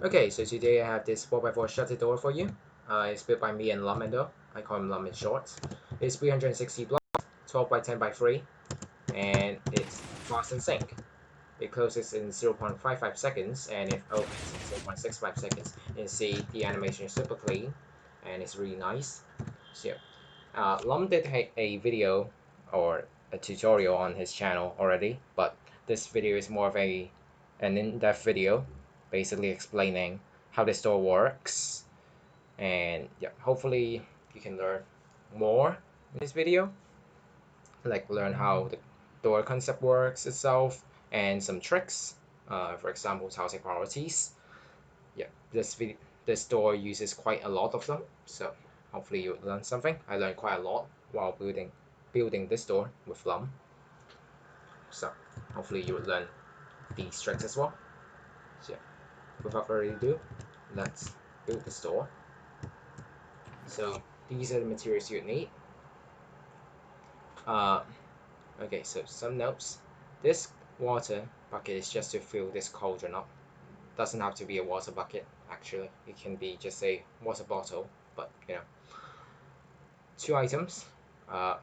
Okay, so today I have this 4x4 shutter door for you. It's built by me and Lumendo. I call him Lum in short. It's 360 blocks, 12 by 10 by 3, and it's fast and sync. It closes in 0.55 seconds and it opens in 0.65 seconds. And see the animation is super clean and it's really nice. So Lum did a video or a tutorial on his channel already, but this video is more of an in-depth video, basically explaining how the store works, and yeah, hopefully you can learn more in this video, like learn how the door concept works itself and some tricks. For example, housing priorities. Yeah, this door uses quite a lot of them, so hopefully you learn something. I learned quite a lot while building this door with Lum, so hopefully you will learn these tricks as well. So yeah, without further ado, let's build this door. So these are the materials you need. Okay, so some notes. This water bucket is just to fill this cauldron up. Doesn't have to be a water bucket, actually. It can be just a water bottle, but you know. 2 items.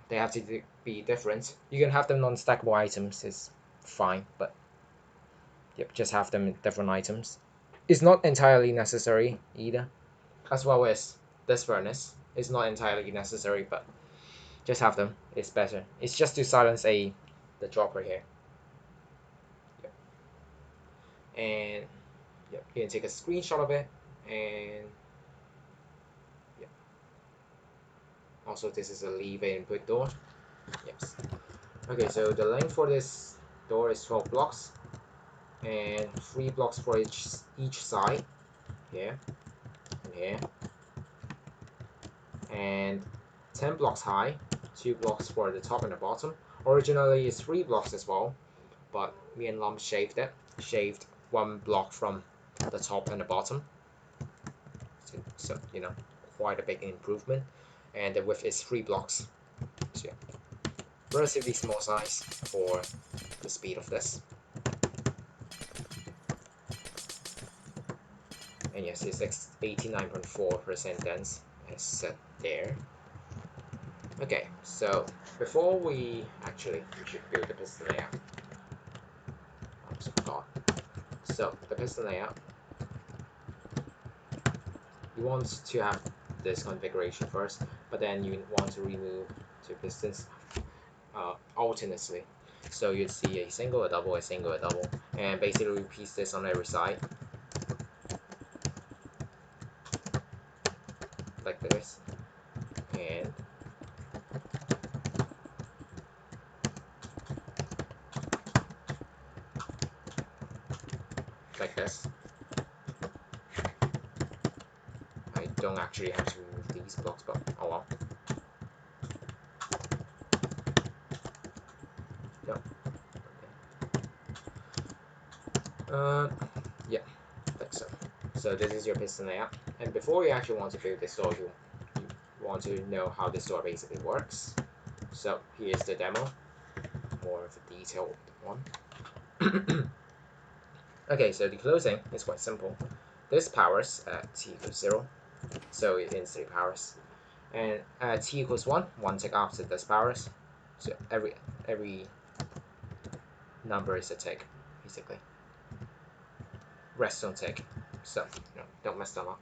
They have to be different. You can have them non-stackable items, it's fine, but yep, just have them different items. It's not entirely necessary either. As well as this furnace. It's not entirely necessary, but just have them. It's better. It's just to silence the dropper here. Yep. And yep, you can take a screenshot of it, and yep. Also, this is a leave input door. Yes. Okay, so the length for this door is 12 blocks, and 3 blocks for each side, here and here, and 10 blocks high, 2 blocks for the top and the bottom. Originally it's 3 blocks as well, but me and Lum shaved 1 block from the top and the bottom, so you know, quite a big improvement. And the width is 3 blocks, so yeah, relatively small size for the speed of this. And yes, it's 89.4% dense as set there. Okay, so before we should build the piston layout. I almost forgot. So the piston layout, you want to have this configuration first, but then you want to remove 2 pistons alternately. So you'd see a single, a double, a single, a double, and basically repeats this on every side, like this, and like this. I don't actually have to remove these blocks, but oh well. Yep. Yeah, like so. So this is your piston layout, and before you actually want to build this door, you want to know how this door basically works. So here's the demo, more of a detailed one. Okay, so the closing is quite simple. This powers at t equals 0, so it instantly powers. And at t equals 1 tick after this powers. So every number is a tick, basically. Rest don't tick, so you know, don't mess them up.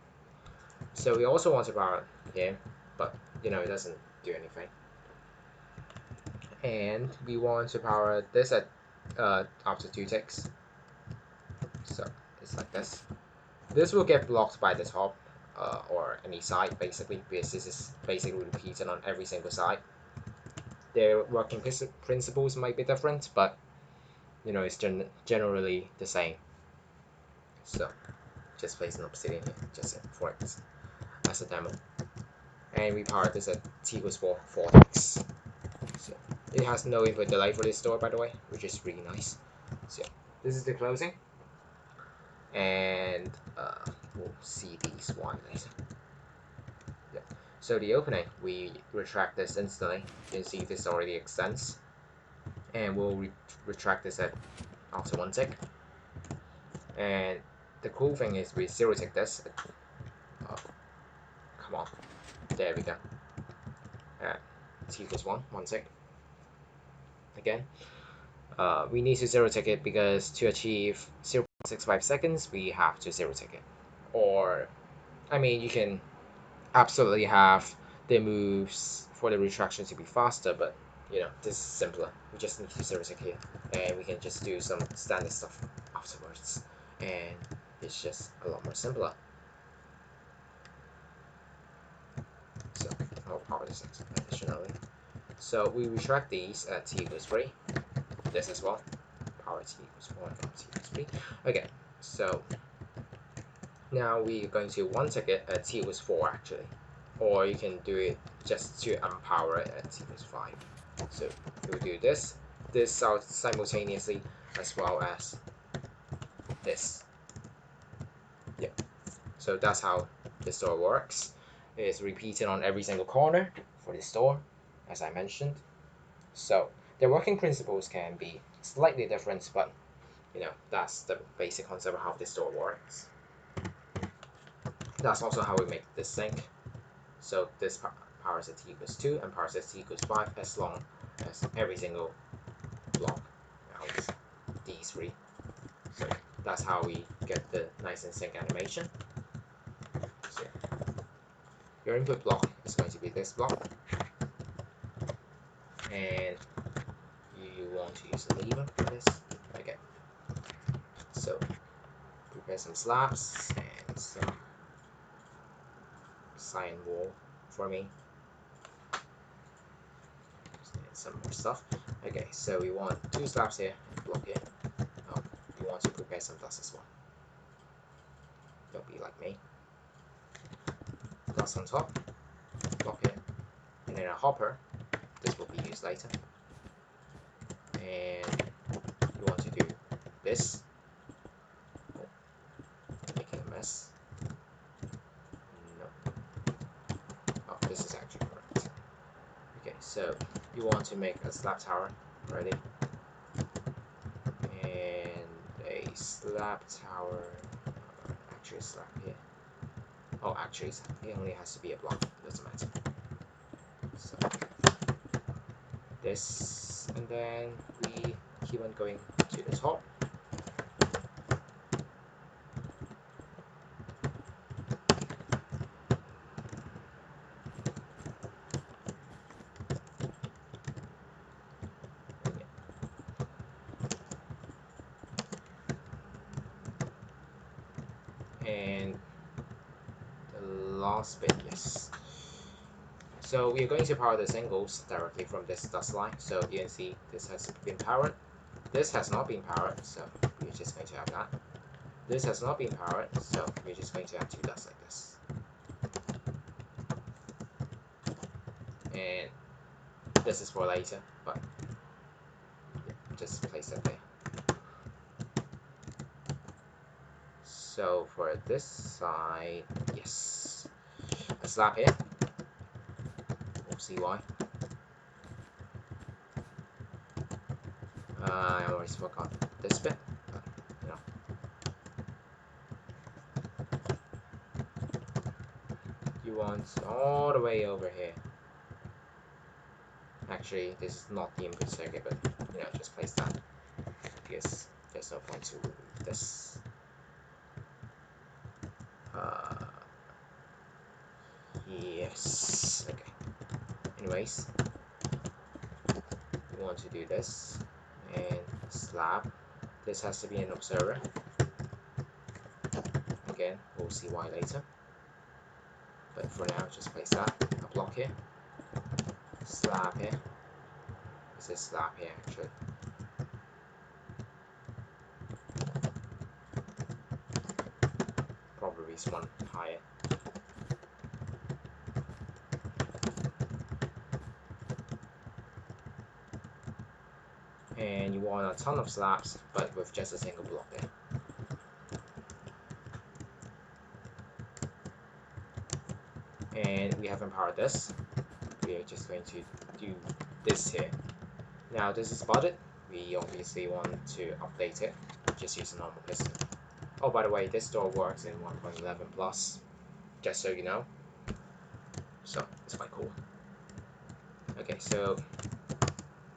So we also want to power here, but you know, it doesn't do anything. And we want to power this at after 2 ticks. So it's like this. This will get blocked by the top or any side, basically, because this is basically repeated on every single side. Their working principles might be different, but you know, it's generally the same. So just place an obsidian here, just for it as a demo. And we power this at t equals 4 ticks. So it has no input delay for this door, by the way, which is really nice. So this is the closing, and we'll see these one later. Yeah. So the opening, we retract this instantly. You can see this already extends, and we'll retract this at after 1 tick. And the cool thing is we zero tick this. Oh, come on. There we go. T equals 1 tick. Again. We need to zero tick it because to achieve 0.65 seconds, we have to zero tick it. Or, I mean, you can absolutely have the moves for the retraction to be faster, but you know, this is simpler. We just need to zero tick here, and we can just do some standard stuff afterwards, and it's just a lot more simpler. So I'll power this additionally. So we retract these at t equals 3. This as well. Power t equals 4 and power t equals 3. Okay, so now we're going to one tick it at t equals 4 actually. Or you can do it just to unpower it at t equals 5. So we'll do this simultaneously as well as this. Yep. So that's how this door works. It's repeated on every single corner for this door, as I mentioned. So the working principles can be slightly different, but you know, that's the basic concept of how this door works. That's also how we make this sink. So this powers at t equals 2 and powers at t equals 5 as long as every single block out these 3. So that's how we get the nice and sync animation. So your input block is going to be this block, and you want to use a lever for this. Okay. So prepare some slabs and some cyan wool for me. Some more stuff. Okay, so we want 2 slabs here and block here. Oh, we want to prepare some dust as well. Don't be like me. Dust on top, block it, and then a hopper. This will be used later. And you want to do this. Oh, making a mess. No. Oh, this is actually correct. Okay, so you want to make a slab tower ready. And a slab tower. Actually, a slab here. Oh, actually, it only has to be a block. It doesn't matter. So this, and then we keep on going to the top. And the last bit, yes. So we are going to power the singles directly from this dust line. So you can see this has been powered. This has not been powered, so we're just going to have that. This has not been powered, so we're just going to have 2 dusts like this. And this is for later, but just place it there. So for this side, yes, a slab here. We'll see why. I always forgot this bit, but you know. You want all the way over here. Actually, this is not the input circuit, but you know, just place that because there's no point to this. Yes. Okay. Anyways, we want to do this and slab. This has to be an observer. Again, we'll see why later. But for now, just place that. A block here. Slab here. This is slab here actually. Probably is one higher. And you want a ton of slabs, but with just a single block there. And we haven't powered this. We are just going to do this here. Now this is budded. We obviously want to update it. Just use a normal piston. Oh, by the way, this door works in 1.11 plus, just so you know. So it's quite cool. Okay, so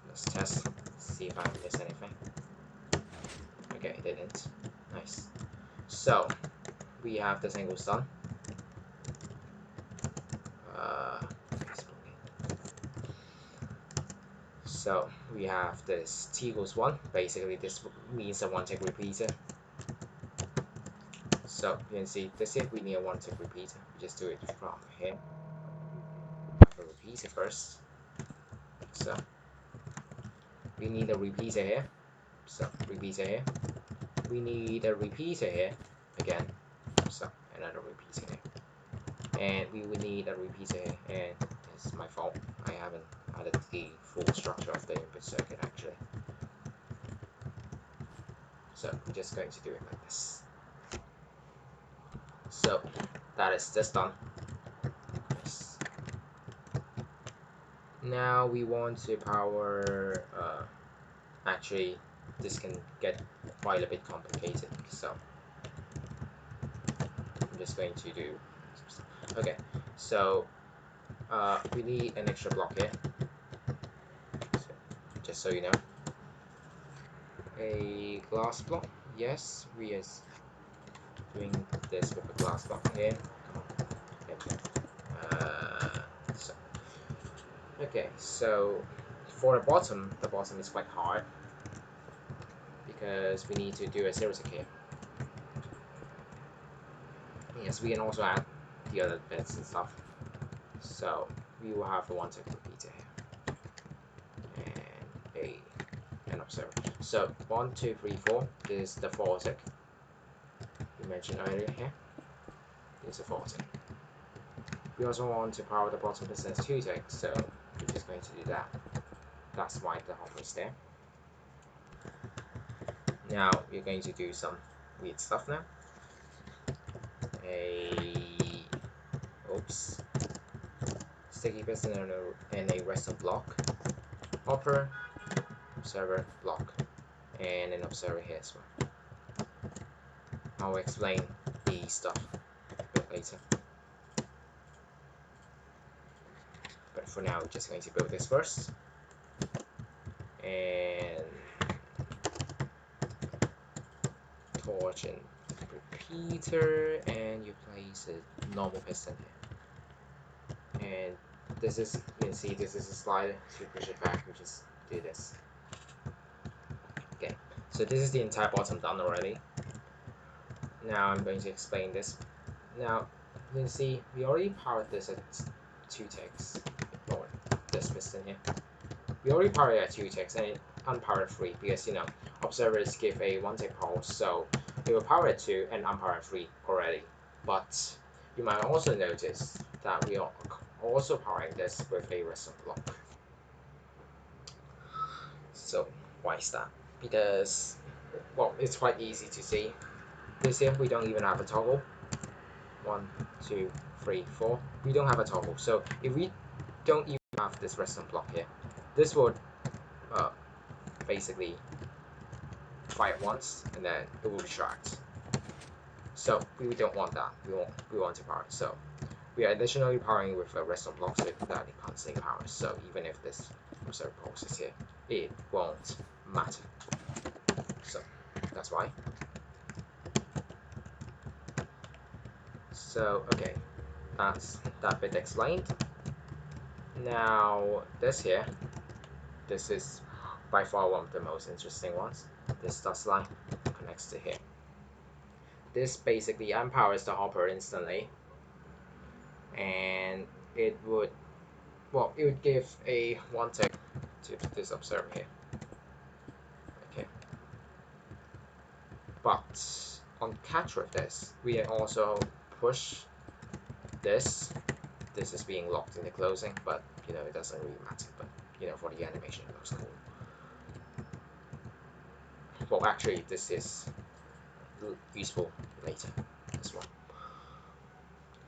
let's test, see if I missed anything. Okay, I didn't. Nice. So we have the single sun. Uh, so we have this t equals 1. Basically, this means a one-tick repeater. So you can see this here, we need a one-tick repeater. We just do it from here. Have a repeater first. So we need a repeater here. So repeater here. We need a repeater here again. So another repeater here. And we would need a repeater here. And it's my fault. I haven't added the full structure of the input circuit actually. So we're just going to do it like this. So that is this done. Yes. Now we want to power. Actually, this can get quite a bit complicated. So I'm just going to do. Okay. So we need an extra block here. So, just so you know, a glass block. Yes, we are doing this with a glass block here. Okay. So, okay, so for the bottom is quite hard because we need to do a zero tick here. Yes, we can also add the other bits and stuff. So we will have a one tick repeater here and an observer. So 1, 2, 3, 4 is the 4 tick we mentioned earlier here. Is a 4 tick. We also want to power the bottom piston as 2 tick, so we're just going to do that. That's why the hopper is there. Now we're going to do some weird stuff now. Oops, sticky piston and a redstone block, hopper, observer, block, and an observer here as well. I'll explain the stuff a bit later. But for now, we're just going to build this first. And torch and repeater, and you place a normal piston here. And this is, you can see this is a slider, so you push it back, you just do this. Okay, so this is the entire bottom done already. Now I'm going to explain this. Now you can see we already powered this at 2 ticks, or this piston here. We already powered it at 2 ticks and it unpowered 3 because you know observers give a 1 tick pulse, so it will power at 2 and unpower 3 already. But you might also notice that we are also powering this with a redstone block. So why is that? Because well, it's quite easy to see. This here we don't even have a toggle. 1, 2, 3, 4. We don't have a toggle. So if we don't even have this redstone block here, this would basically fire once and then it will retract. So we don't want that. We want to power it. So we are additionally powering with a redstone block so that it constantly powers. So even if this observer pulse is here, it won't matter. So that's why. So okay, that's that bit explained. Now this here, this is by far one of the most interesting ones. This dust line connects to here. This basically unpowers the hopper instantly, and it would, well, it would give a 1 tick to this observer here. Okay, but on catch with this, we can also push this. This is being locked in the closing, but you know it doesn't really matter. But you know for the animation, it looks cool. Well, actually, this is useful later as well.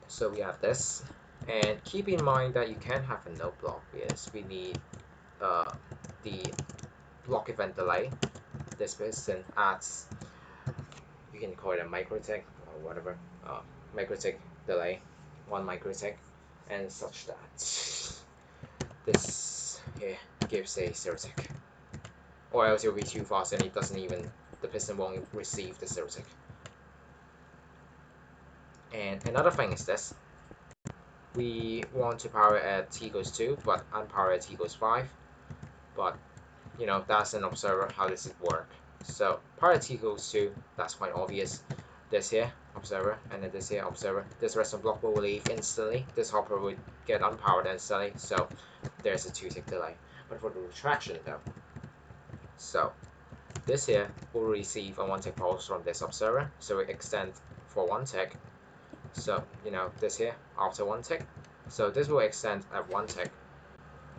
So we have this, and keep in mind that you can have a no block because we need the block event delay. This piston adds, you can call it a microtick or whatever, microtick delay, 1 microtick, and such that this here gives a 0 tick, or else it'll be too fast and it doesn't even, the piston won't receive the 0 tick. And another thing is this: we want to power at t equals 2, but unpower at t equals 5. But you know, that's an observer. How does it work? So power at t equals 2, that's quite obvious. This here, observer, and then this here, observer. This redstone block will leave instantly. This hopper would get unpowered instantly. So there's a 2-tick delay. But for the retraction though, so this here will receive a 1-tick pulse from this observer. So it extends for 1 tick. So you know, this here after 1 tick. So this will extend at 1 tick,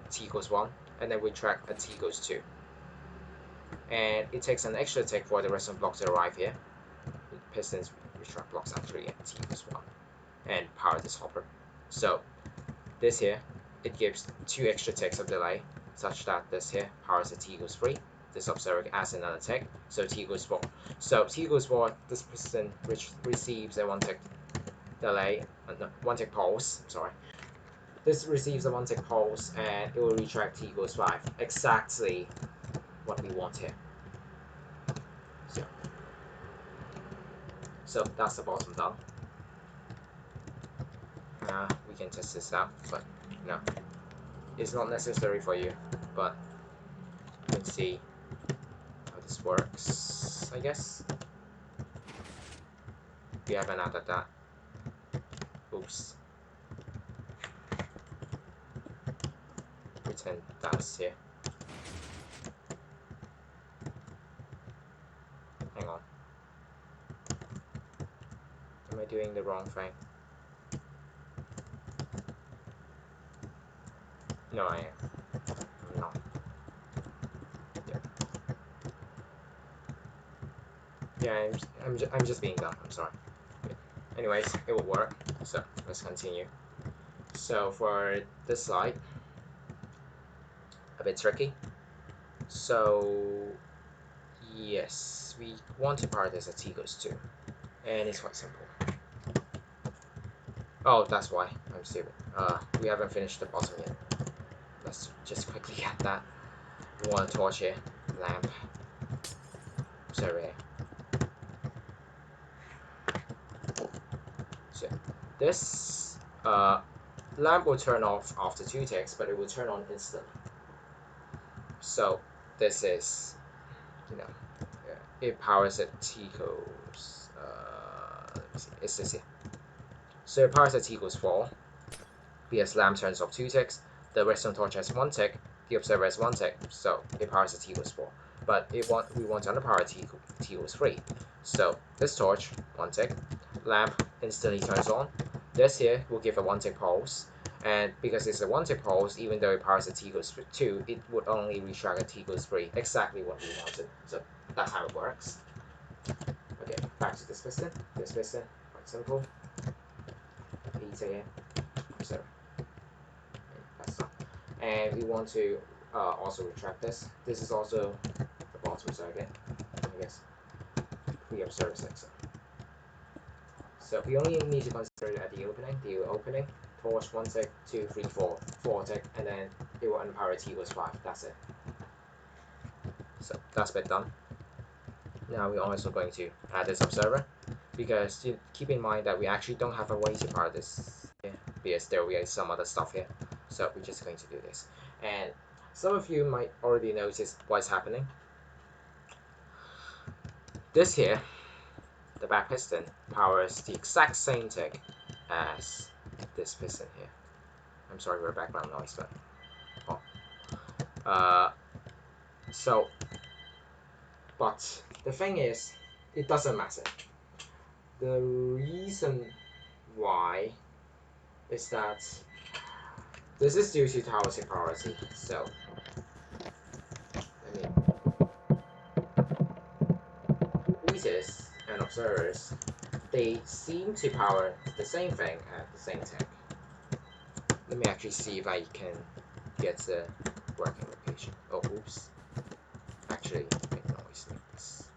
t equals 1, and then retract at t equals 2. And it takes an extra tick for the redstone block to arrive here. Pistons retract blocks actually at t equals 1 and power this hopper. So this here, it gives 2 extra ticks of delay, such that this here powers at t equals 3. This observer adds another tick, so t equals 4. So t equals 4, this piston receives a 1-tick delay, 1-tick pulse, sorry. This receives a 1-tick pulse and it will retract t equals 5. Exactly what we want here. So that's the bottom done. We can test this out, but no, it's not necessary for you, but you can see how this works, I guess. We haven't added that. Oops. Pretend that's here. Hang on. Am I doing the wrong thing? No, I am. I'm not. Yeah, I'm just being dumb. I'm sorry. Anyways, it will work. So let's continue. So for this slide, a bit tricky. So yes, we want to power this at t equals 2, and it's quite simple. Oh, that's why I'm stupid. We haven't finished the bottom yet. Let's just quickly get that. We want a torch here, lamp, sorry. So this lamp will turn off after 2 ticks, but it will turn on instantly. So this is, you know, it powers at t equals, let me see, it's this here. So it powers at t equals 4. Because lamp turns off 2 ticks, the redstone torch has 1 tick, the observer has 1 tick, so it powers at t equals 4. But we want to underpower at t equals 3. So this torch, 1 tick, lamp instantly turns on. This here will give a 1-tick pulse, and because it's a 1-tick pulse, even though it powers at t equals 2, it would only retract at t equals 3. Exactly what we wanted. So that's how it works. Okay, back to this piston. This piston, quite simple. Heater here. So that's done. And we want to also retract this. This is also the bottom circuit, I guess. We observe sensor. So we only need to consider it at the opening, torch 1 tick, 2, 3, 4, 4 tick, and then it will unpower t equals 5. That's it. So that's bit done. Now we're also going to add this observer, because keep in mind that we actually don't have a way to power this here, because there will be some other stuff here. So we're just going to do this. And some of you might already notice what's happening. This here, the back piston, powers the exact same tick as this piston here. I'm sorry for the background noise, but but the thing is, it doesn't matter. The reason why is that this is due to tower superiority. So I mean, readers and observers, they seem to power the same thing at the same tick. Let me actually see if I can get the working location. Oh, oops. Actually, make noise like this.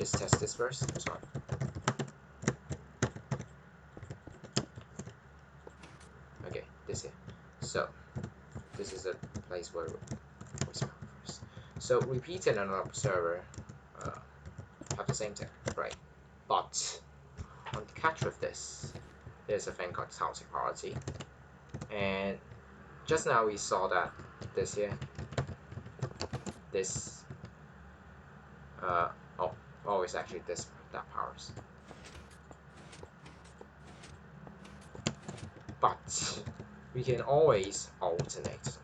just test this first. I'm sorry. Okay, this here. So this is the place where we spawn first. So repeater and observer have the same thing, right? But on the catch with this, there's a thing called toxic priority, and just now we saw that this here, this oh, it's actually this that powers. But we can always alternate,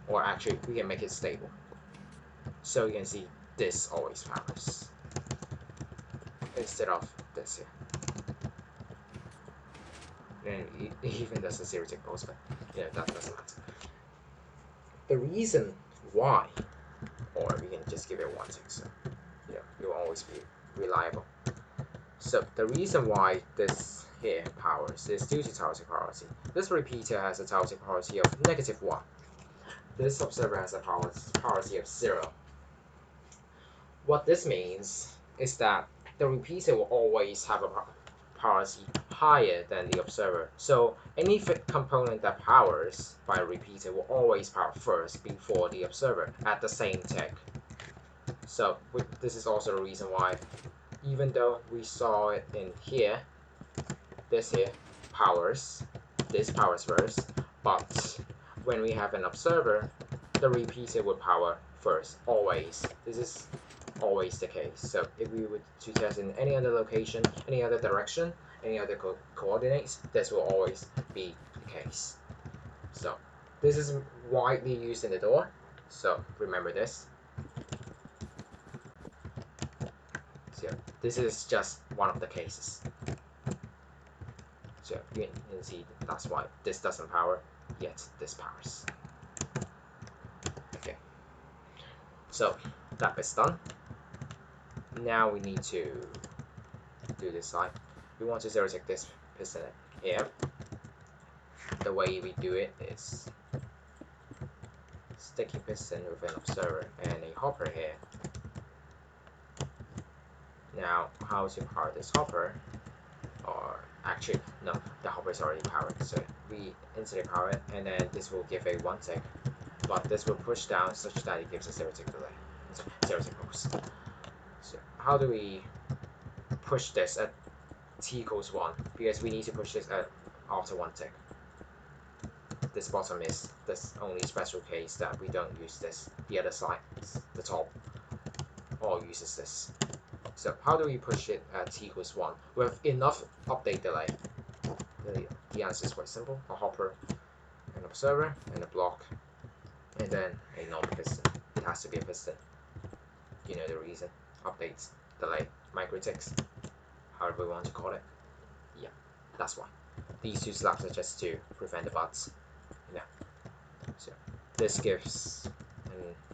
or actually we can make it stable. So you can see this always powers instead of this here. And it even does a zero tick pulse, but you know that doesn't matter. The reason why, or we can just give it one tick, so you know it will always be reliable. So the reason why this here powers is due to toxic priority. This repeater has a toxic priority of -1. This observer has a priority of 0. What this means is that the repeater will always have a priority higher than the observer. So any component that powers by a repeater will always power first before the observer at the same tick. So this is also the reason why, even though we saw it in here, this here powers, this powers first, but when we have an observer, the repeater would power first, always. This is always the case. So if we were to test in any other location, any other direction, any other coordinates, this will always be the case. So this is widely used in the door, so remember this. So this is just one of the cases. So you can see that's why this doesn't power, yet this powers. Okay, so that bit's done. Now we need to do this side. We want to zero tick this piston here. The way we do it is sticky piston with an observer and a hopper here. Now, how to power this hopper? Or actually, no, the hopper is already powered. So we instantly power it, and then this will give a 1 tick, but this will push down such that it gives a 0 tick delay, 0 tick pulse. So how do we push this at t equals 1? Because we need to push this at after 1 tick. This bottom is this only special case that we don't use this. The other side, the top, all uses this. So how do we push it at t equals 1 with enough update delay? The answer is quite simple. A hopper, an observer, and a block, and then a normal piston. It has to be a piston. You know the reason. Updates, delay, microticks, however we want to call it. Yeah, that's why. These two slabs are just to prevent the butts. Yeah. So this gives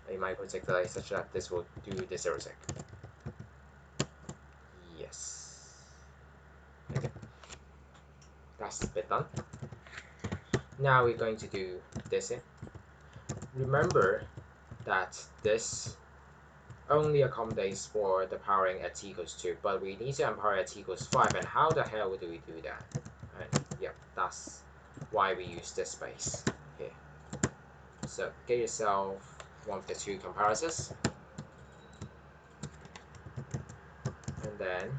a microtick delay such that this will do the 0 tick. Yes. Okay. That's the bit done. Now we're going to do this in. Remember that this only accommodates for the powering at t equals 2, but we need to unpower at t equals 5, and how the hell do we do that? And yeah, that's why we use this space here. So get yourself one of the 2 comparators, and then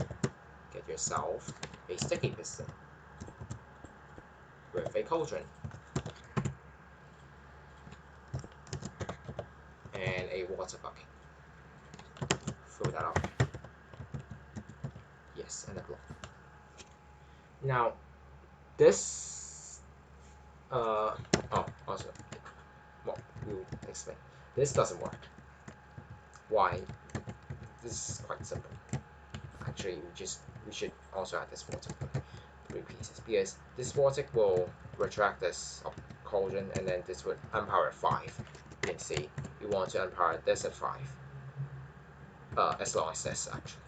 get yourself a sticky piston with a cauldron and a water bucket. Fill that up. Yes, and a block. Now this also, well, we'll explain. This doesn't work. Why? This is quite simple. Actually, we should also add this water 3 pieces, because this water will retract this cauldron, and then this would unpower at 5. You can see you want to unpower this at 5. As long as this actually.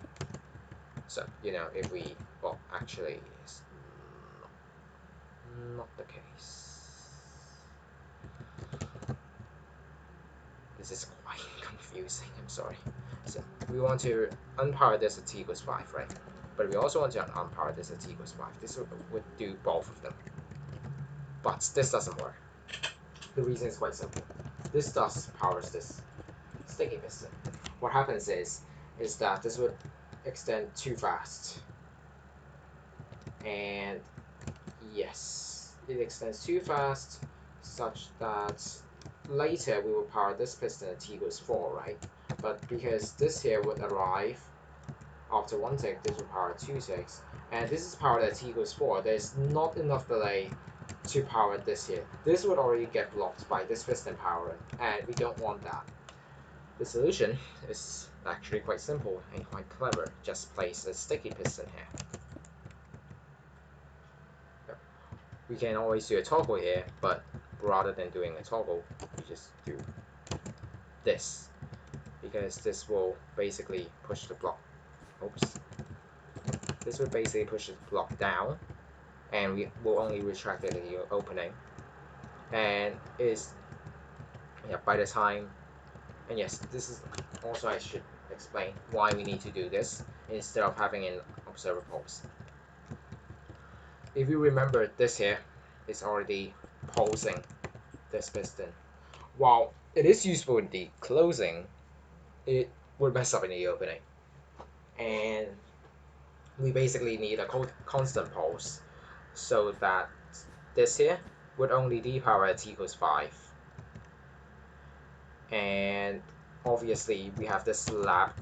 So you know if we, well, actually it's not the case. This is quite quite confusing, I'm sorry. So we want to unpower this at t equals 5, right? But we also want to unpower this at t equals 5. This would do both of them. But this doesn't work. The reason is quite simple. This thus powers this sticky piston. What happens is that this would extend too fast. And yes, it extends too fast such that later we will power this piston at t equals 4, right? But because this here would arrive after 1 tick, this will power 2 ticks, and this is powered at t equals 4, there's not enough delay to power this here. This would already get blocked by this piston powering, and we don't want that. The solution is actually quite simple and quite clever. Just place a sticky piston here. We can always do a toggle here, but rather than doing a toggle, we just do this, because this will basically push the block. Oops. This would basically push the block down, and we will only retract it at the opening. And is by the time, and yes, this is also, I should explain why we need to do this instead of having an observer pulse. If you remember, this here is already pulsing this piston. While it is useful in the closing, it would mess up in the opening. And we basically need a constant pulse so that this here would only depower at t equals 5. And obviously we have this lab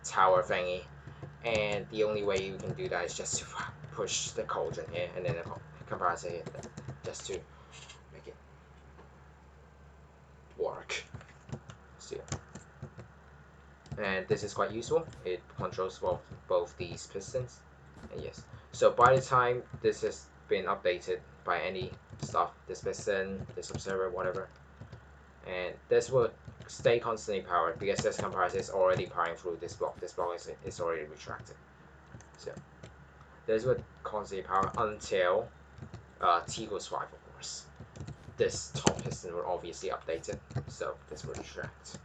tower thingy, and the only way you can do that is just to push the cauldron here and then the compressor here, just to make it work. So, and this is quite useful. It controls both these pistons. And yes, so by the time this has been updated by any stuff, this piston, this observer, whatever, and this will stay constantly powered because this compressor is already powering through this block. This block is already retracted. So this would constantly power until t equals 5, of course. This top piston will obviously update it, so this will retract.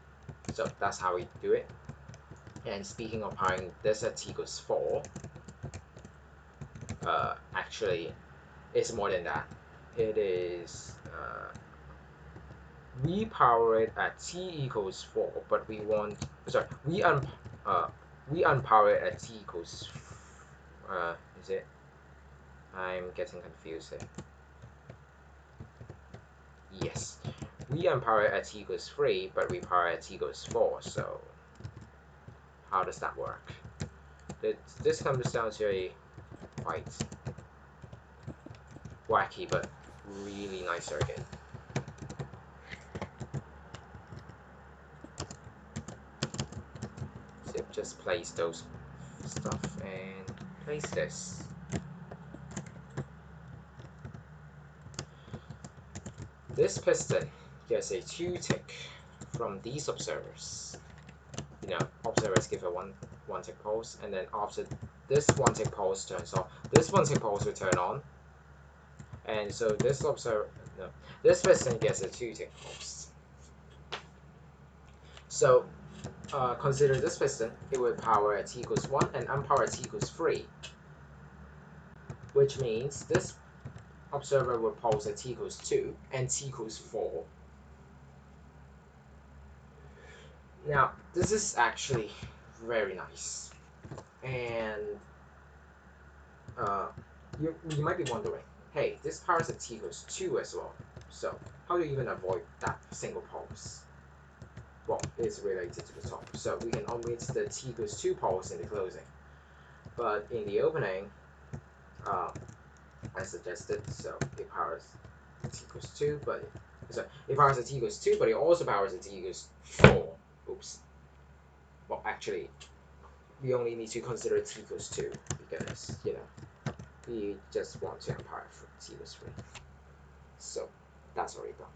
So that's how we do it. And speaking of powering this at t equals 4, actually it's more than that. It is we power it at t equals 4, but we want, sorry, we unpower it at t equals is it? I'm getting confused here. Yes, we unpower it at t equals 3, but we power at t equals 4. So how does that work? This comes down to a quite wacky but really nice circuit. So just place those stuff and place this. This piston gets a 2 tick from these observers. You know, observers give a one tick pulse, and then after this 1 tick pulse turns off, this 1 tick pulse will turn on, and so this this piston gets a 2 tick pulse. So consider this piston, it will power at t equals 1 and unpower at t equals 3, which means this observer will pulse at t equals 2 and t equals 4. Now, this is actually very nice, and you might be wondering, hey, this powers at t equals 2 as well, so how do you even avoid that single pulse? Well, it's related to the top, so we can omit the t equals 2 pulse in the closing, but in the opening, I suggested, so it powers at t equals 2, but it powers at t equals 2, but it also powers at t equals 4. Oops. Well, actually, we only need to consider t equals 2 because, you know, we just want to unpower for t equals 3. So that's already done.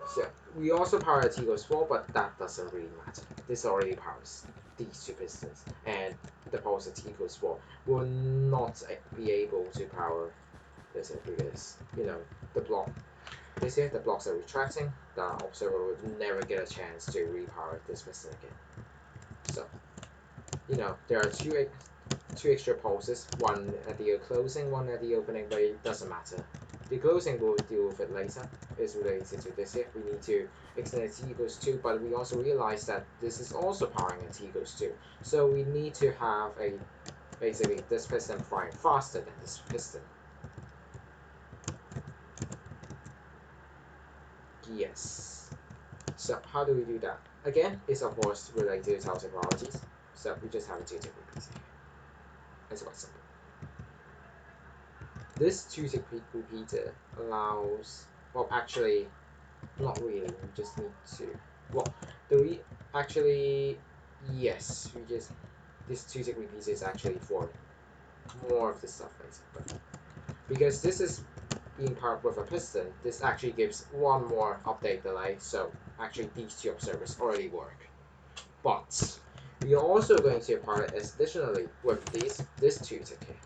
So we also power at t equals 4, but that doesn't really matter. This already powers these two pistons, and the pulse at t equals 4 will not be able to power this because, you know, the block This here, the blocks are retracting. The observer would never get a chance to repower this piston again. So, there are two extra pulses, one at the closing, one at the opening, but it doesn't matter. The closing we'll deal with it later. It's related to this here. We need to extend at t equals 2, but we also realize that this is also powering at t equals 2. So we need to have basically this piston firing faster than this piston. Yes. So how do we do that? Again, it's of course related to Celtic properties. So we just have a two-tick repeater here. It's quite simple. This two-tick repeater allows, well, actually, not really. We just need to, well, actually, yes, this two-tick repeater is actually for more of the stuff later, but because this is being powered with a piston, this actually gives one more update delay. So actually, these two observers already work, but we are also going to power it additionally with this two-tick here.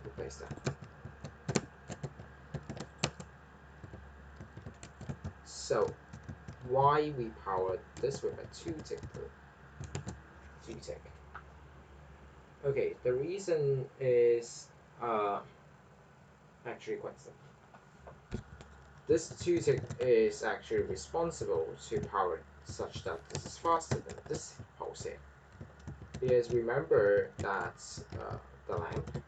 Replace that. So why we power this with a two-tick? Okay, the reason is actually quite simple. This two-tick is actually responsible to power it such that this is faster than this pulse here. Because remember that the lamp.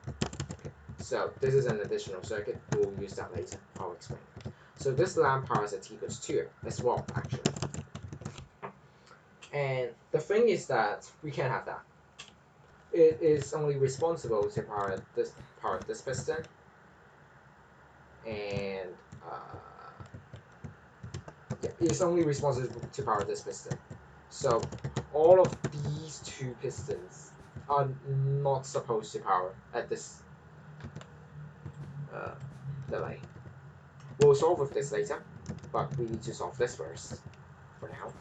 Okay, so this is an additional circuit. We'll use that later. I'll explain. So this lamp powers at t equals 2 as well, actually. And the thing is that we can't have that. It is only responsible to power this piston, and it's only responsible to power this piston. So all of these two pistons are not supposed to power at this delay. We'll solve with this later, but we need to solve this first for now.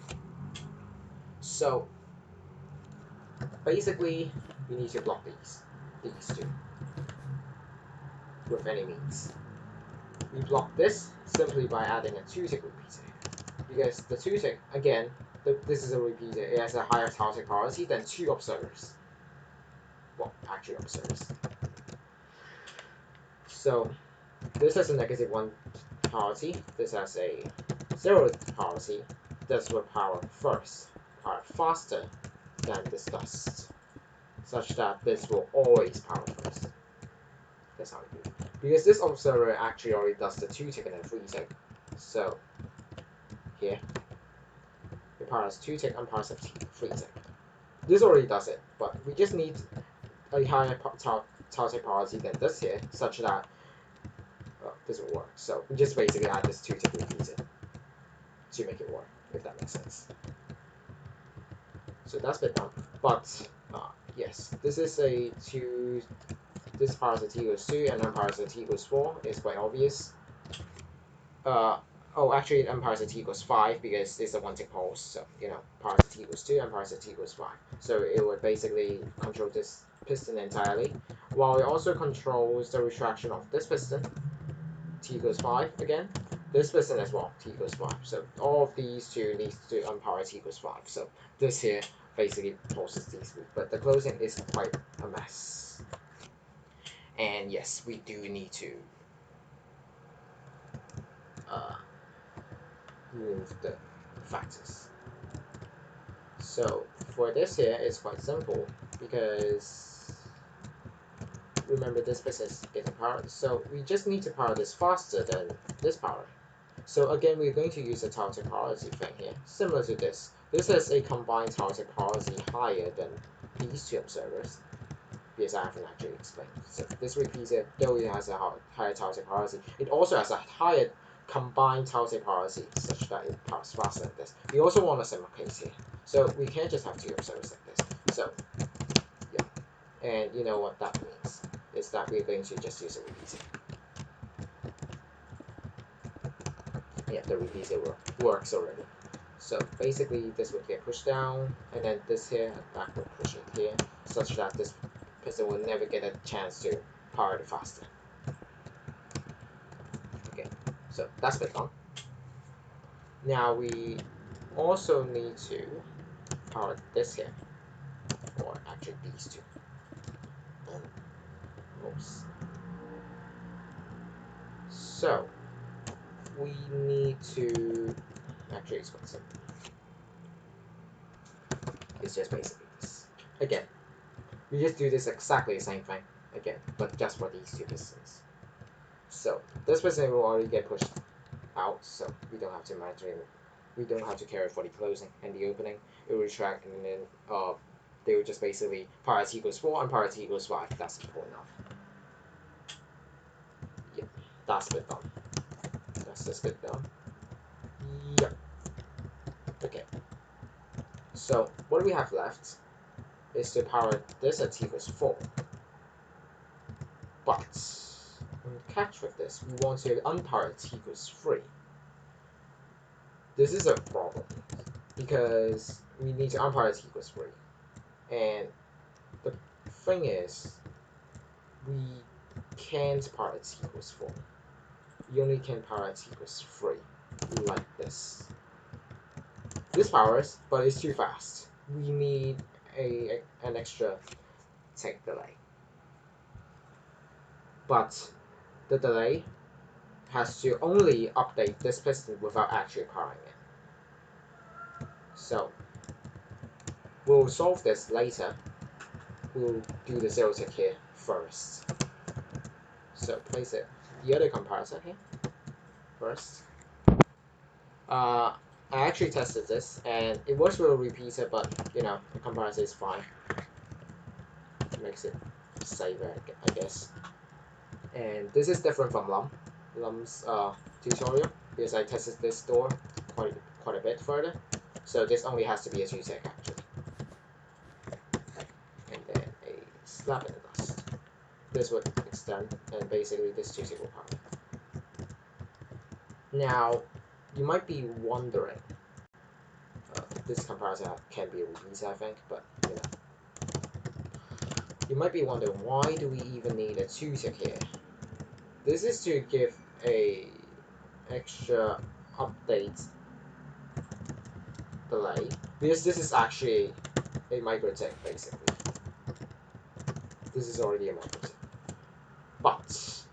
So basically, we need to block these two with any means. We block this simply by adding a two-tick repeater, because the two-tick, again, this is a repeater. It has a higher Celtic priority than two observers. Well, actual observers. So this has a -1 priority. This has a 0 priority. This will power first, power faster than this does, such that this will always power first. That's how we do it. Because this observer actually already does the two-tick and then three-tick. So here, it powers two-tick and powers three-tick. This already does it, but we just need a higher Celtic priority than this here, such that this will work. So we just basically add this two-tick repeater to make it work, if that makes sense. So that's been done. But yes, this is a two. This powers at t equals 2 and m powers at t equals 4 is quite obvious. Actually, m powers at t equals 5 because it's a one-tick pulse. So powers at t equals 2 and powers at t equals 5. So it would basically control this piston entirely, while it also controls the retraction of this piston, t equals 5 again. This piston as well, t equals 5. So all of these two leads to unpowered t equals 5. So this here basically pulses these three, but the closing is quite a mess. And yes, we do need to move the factors. So for this here, it's quite simple because remember this piston is getting powered, so we just need to power this faster than this power. So again, we're going to use a Celtic priority thing here, similar to this. This has a combined Celtic priority higher than these two observers, because I haven't actually explained. So this repeater, though it has a higher Celtic priority, it also has a higher combined Celtic priority, such that it powers faster than this. We also want a similar case here, so we can't just have two observers like this. So yeah, and you know what that means is that we're going to just use a repeater. Yeah, the repeater works already. So basically, this would get pushed down, and then this here and that would push it here, such that this piston will never get a chance to power it faster. Okay, So that's been done. Now we also need to power this here, or actually these two. Oops. So we need to actually explain something. It's just basically this. Again, we just do this exactly the same thing again, but just for these two pistons. So this piston will already get pushed out, so we don't have to we don't have to carry for the closing and the opening. It will retract, and then they will just basically power t equals 4 and power t equals 5. That's simple enough. Yep, that's bit done. That's this bit done. Yep. Okay. So what we have left is to power this at t equals 4. But catch with this, we want to unpower t equals 3. This is a problem because we need to unpower t equals 3. And the thing is, we can't power t equals 4. We only can power t equals 3, like this. This powers, but it's too fast. We need an extra tick delay. But the delay has to only update this piston without actually powering it. So we'll solve this later. We'll do the 0 tick here first. So place it the other compressor here first. I actually tested this and it was real repeater, but you know, the compressor is fine. It makes it safer, I guess. And this is different from Lum's tutorial because I tested this door quite a bit further. So this only has to be a 2 tick actually. And then a slap in the dust. This would extend, and basically this 2 tick will power. Now, you might be wondering, this compressor can be a repeater, I think, but you know. You might be wondering, why do we even need a 2 tick here? This is to give a extra update delay, because this is actually a micro tick, basically. This is already a micro tick. But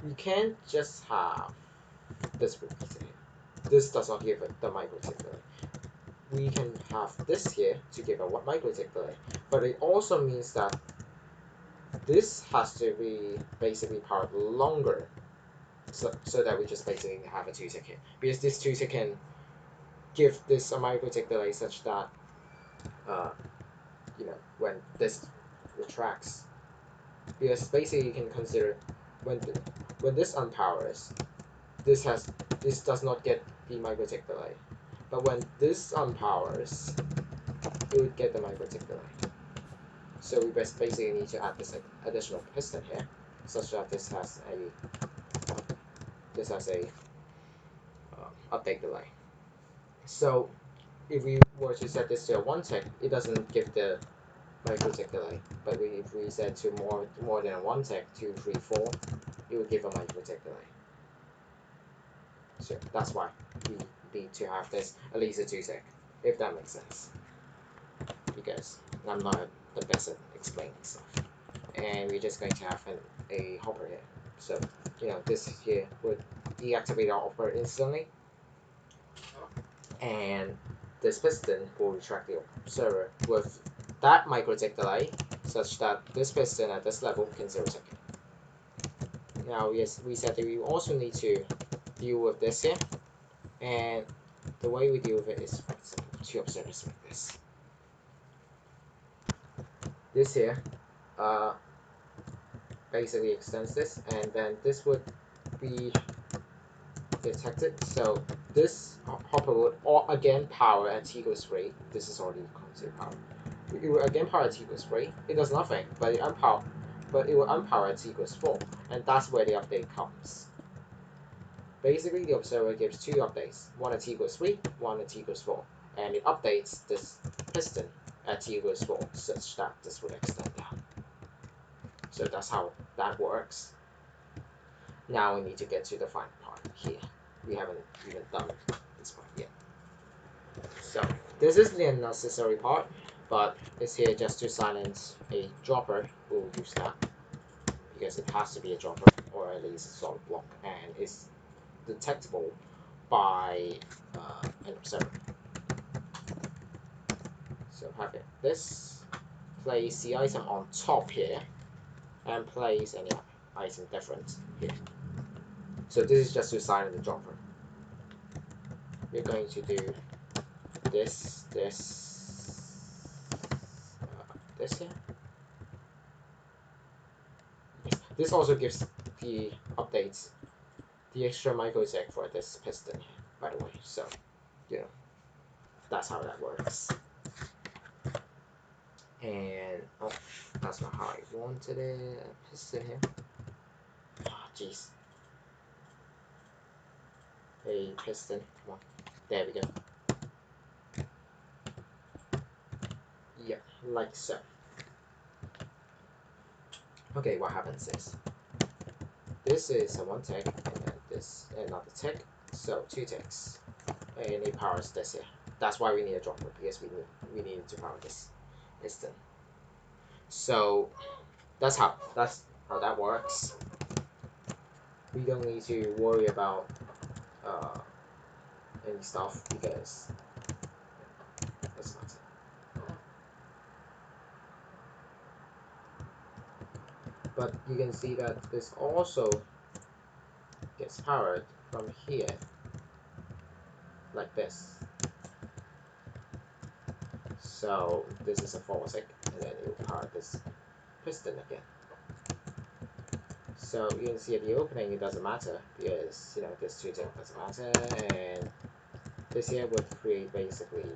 you can't just have this repeater here. This does not give the micro tick delay. We can have this here to give a micro tick delay, but it also means that this has to be basically powered longer, so that we just basically have a 2 tick here, because this 2 tick can give this a micro tick delay such that you know, when this retracts, because basically you can consider when this unpowers, this does not get the micro tick delay, but when this unpowers, it would get the micro tick delay. So we basically need to add this additional piston here, such that this has a update delay. So if we were to set this to a 1 tick, it doesn't give the micro tick delay. But if we set to more than a 1 tick, 2, 3, 4, it would give a micro tick delay. So that's why we need to have this at least a 2 tick, if that makes sense. Because I'm not the best at explaining stuff. And we're just going to have a hopper here. So, you know, this here would deactivate our hopper instantly. And this piston will retract the observer with that micro tick delay, such that this piston at this level can 0 tick. Now, yes, we said that we also need to deal with this here. And the way we deal with it is quite simple. 2 observers like this. This here basically extends this, and then this would be detected. So this hopper would again power at t equals 3. This is already considered power. It will again power at t equals 3. It does nothing, but it will unpower at t equals 4, and that's where the update comes. Basically, the observer gives 2 updates, one at t equals 3, one at t equals 4, and it updates this piston at t equals 4 such that this would extend down. So that's how that works. Now we need to get to the final part. here. We haven't even done this part yet. So this is the unnecessary part, but it's here just to silence a dropper. We'll use that because it has to be a dropper or at least a solid block, and it's detectable by an observer. So having this, place the item on top here and place any item different here. So this is just to silence the dropper. We're going to do this here. Yes. This also gives the updates, the extra microtick for this piston here, by the way. So, you know, that's how that works. And oh, that's not how I wanted it. A piston here. Ah, jeez. A piston. Come on. There we go. Yep, like so. Okay, what happens is this is a one tick, and then this another tick. So 2 ticks, and it powers this here. That's why we need a dropper, because we need to power this piston. So that's how that works. We don't need to worry about any stuff because that's not it. But you can see that this also gets powered from here, like this. So this is a 4 tick, and then it will power this piston again. So you can see at the opening it doesn't matter because you know this 2 tick doesn't matter, and this here would create basically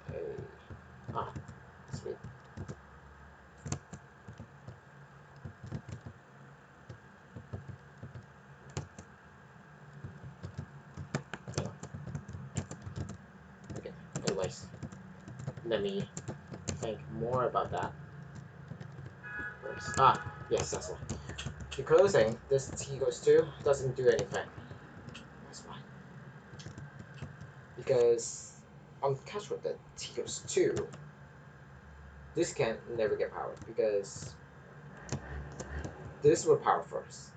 a sweet. Okay. Anyways, let me think more about that first. Yes, that's one. The closing, this T goes 2 doesn't do anything. That's fine. Because on catch with the T goes 2, this can never get powered because this will power first.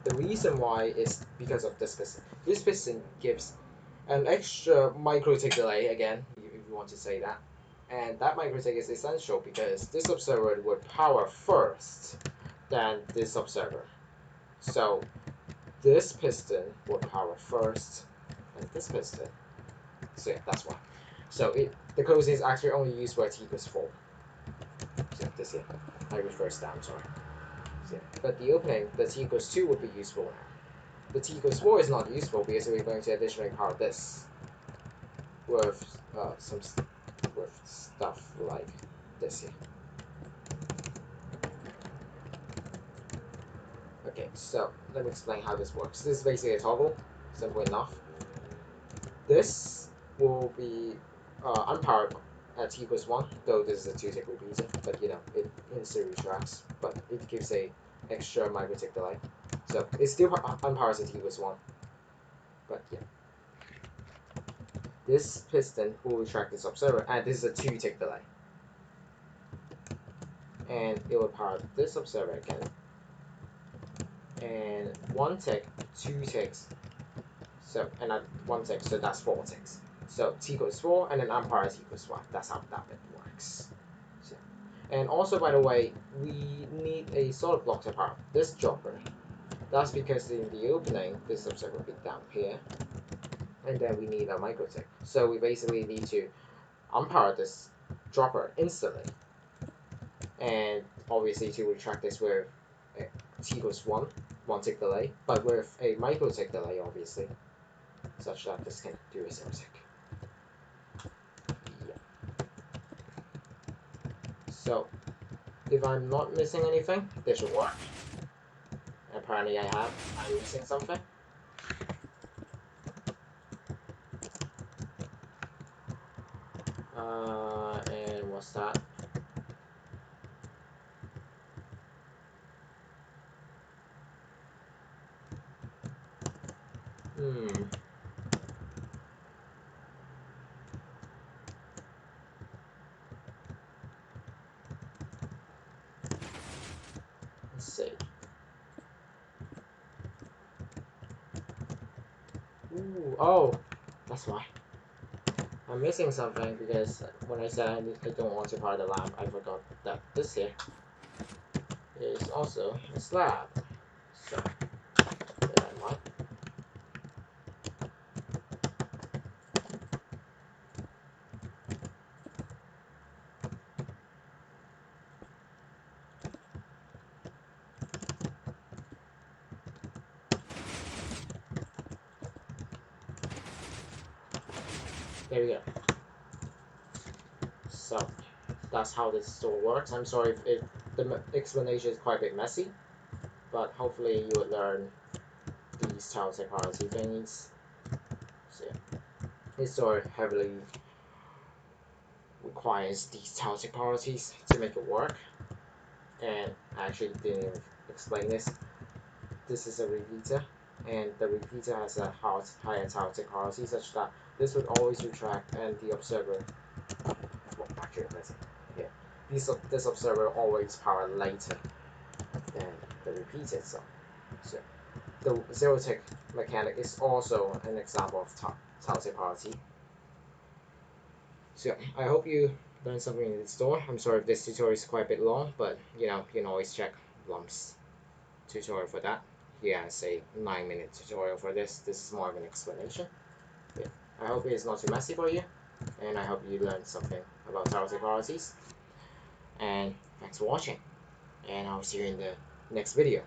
The reason why is because of this piston. This piston gives an extra microtick delay again, if you want to say that. And that microtick is essential because this observer would power first than this observer. So this piston would power first than this piston. So yeah, that's why. So the closing is actually only used where T equals 4. So this here. I reverse down, sorry. So, but the opening, the T equals 2 would be useful now. The T equals 4 is not useful because we're going to additionally power this with with stuff like this here. Okay, so let me explain how this works. This is basically a toggle, simple enough. This will be unpowered at T equals 1, though this is a 2 tick repeater, but you know, it instantly retracts, but it gives a extra microtick delay. So it's still unpowered at T equals 1. But yeah. This piston will retract this observer, and this is a 2 tick delay. And it will power this observer again. And 1 tick, 2 ticks. So, and 1 tick, so that's 4 ticks. So T equals 4, and then unpowered T equals 1. That's how that bit works. So, and also, by the way, we need a solid block to power this dropper. That's because in the opening, this observer will be down here. And then we need a microtick. So we basically need to unpower this dropper instantly. And obviously to retract this with T equals 1 tick delay, but with a microtick delay, obviously, such that this can do a 0 tick. Yeah. So, if I'm not missing anything, this should work. Apparently I have. I'm missing something. And what's that? Hmm. Let's see. Ooh, oh, that's why. I'm missing something because when I said I don't want to power the lamp, I forgot that this here is also a slab. So, bear that in mind. There we go. So, that's how this store works. I'm sorry if the explanation is quite a bit messy, but hopefully you would learn these child psychology things. So, this store heavily requires these child psychologies to make it work. And I actually didn't explain this. This is a repeater, and the repeater has a higher child psychology such that this would always retract, and the observer, well, actually, listen, yeah, this observer always power later than the repeater itself. So the zero tick mechanic is also an example of child psychology. So I hope you learned something in this store. I'm sorry if this tutorial is quite a bit long, but you can always check Lum's tutorial for that. He has a 9-minute tutorial for this. This is more of an explanation. Yeah. I hope it is not too messy for you, and I hope you learned something about child psychologies. And thanks for watching, and I'll see you in the next video.